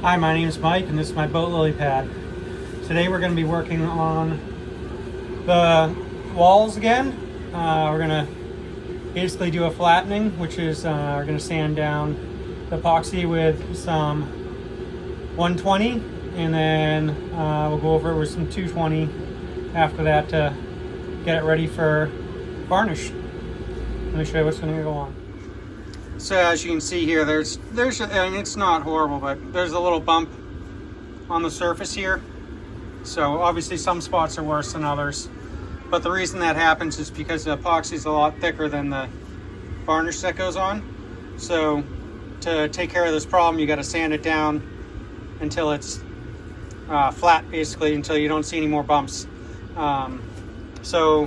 Hi, my name is Mike and this is my boat lily pad. Today we're going to be working on the walls again. We're going to basically do a flattening, which is we're going to sand down the epoxy with some 120 and then we'll go over it with some 220 after that to get it ready for varnish. Let me show you what's going to go on. So as you can see here, there's and it's not horrible, but there's a little bump on the surface here. So obviously some spots are worse than others, but the reason that happens is because the epoxy is a lot thicker than the varnish that goes on. So to take care of this problem, you got to sand it down until it's flat, basically, until you don't see any more bumps. So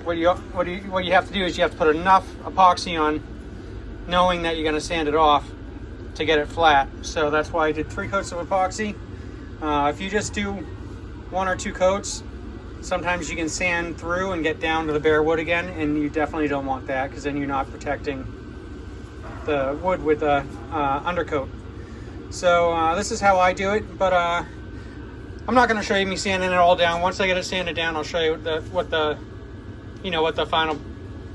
what you have to do is you have to put enough epoxy on, knowing that you're going to sand it off to get it flat. So that's why I did 3 coats of epoxy. If you just do 1 or 2 coats, sometimes you can sand through and get down to the bare wood again, and you definitely don't want that because then you're not protecting the wood with the undercoat. So this is how I do it, but I'm not going to show you me sanding it all down. Once I get it sanded down, I'll show you what the final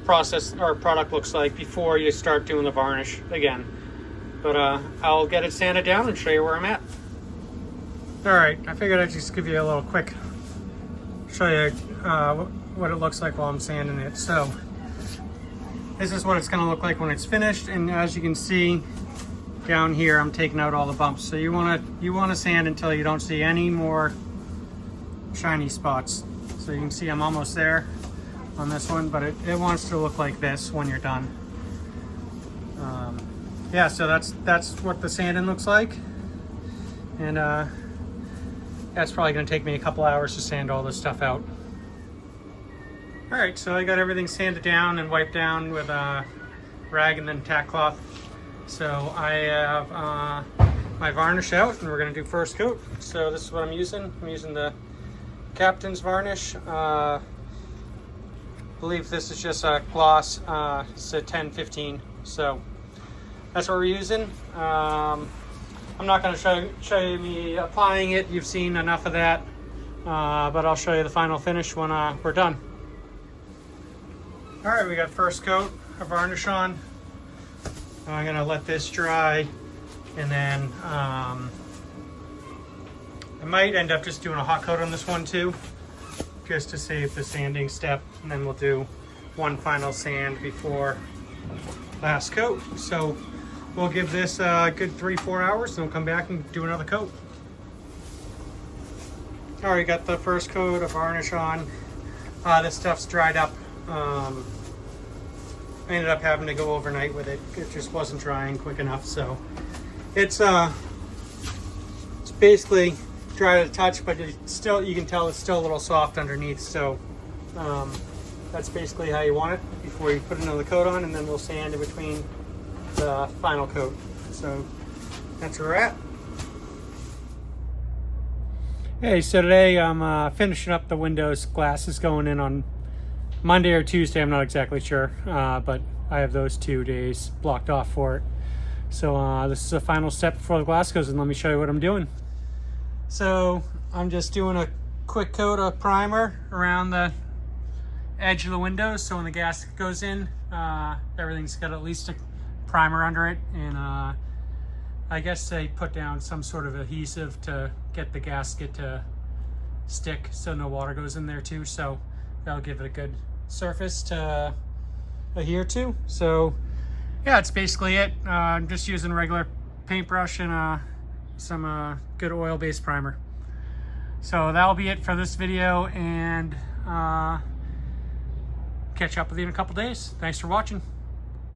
process or product looks like before you start doing the varnish again. But I'll get it sanded down and show you where I'm at. Alright, I figured I'd just give you a little quick show you what it looks like while I'm sanding it. So this is what it's going to look like when it's finished, and as you can see down here, I'm taking out all the bumps. So you want to sand until you don't see any more shiny spots. So you can see I'm almost there on this one, but it wants to look like this when you're done. Yeah, so that's what the sanding looks like, and that's probably going to take me a couple hours to sand all this stuff out. All right, so I got everything sanded down and wiped down with a rag and then tack cloth. So I have my varnish out, and we're going to do first coat. So this is what I'm using. I'm using the Captain's varnish. I believe this is just a gloss. It's a 1015. So that's what we're using. I'm not going to show you me applying it. You've seen enough of that. But I'll show you the final finish when we're done. All right, we got first coat of varnish on. I'm going to let this dry, and then I might end up just doing a hot coat on this one too, just to save the sanding step, and then we'll do one final sand before last coat. So we'll give this a good 3-4 hours, and we'll come back and do another coat. All right, got the first coat of varnish on. This stuff's dried up. I ended up having to go overnight with it. It just wasn't drying quick enough, so it's basically dry to the touch, but it's still, you can tell it's still a little soft underneath. So that's basically how you want it before you put another coat on, and then we'll sand in between the final coat. So that's where we're at. Hey, so today I'm finishing up the windows. Glass is going in on Monday or Tuesday, I'm not exactly sure, but I have those 2 days blocked off for it. So this is the final step before the glass goes in. Let me show you what I'm doing. So I'm just doing a quick coat of primer around the edge of the windows, so when the gasket goes in, everything's got at least a primer under it, and I guess they put down some sort of adhesive to get the gasket to stick so no water goes in there too. So that'll give it a good surface to adhere to. So yeah, it's basically it. I'm just using a regular paintbrush and some good oil-based primer. So that'll be it for this video, and catch up with you in a couple days. Thanks for watching.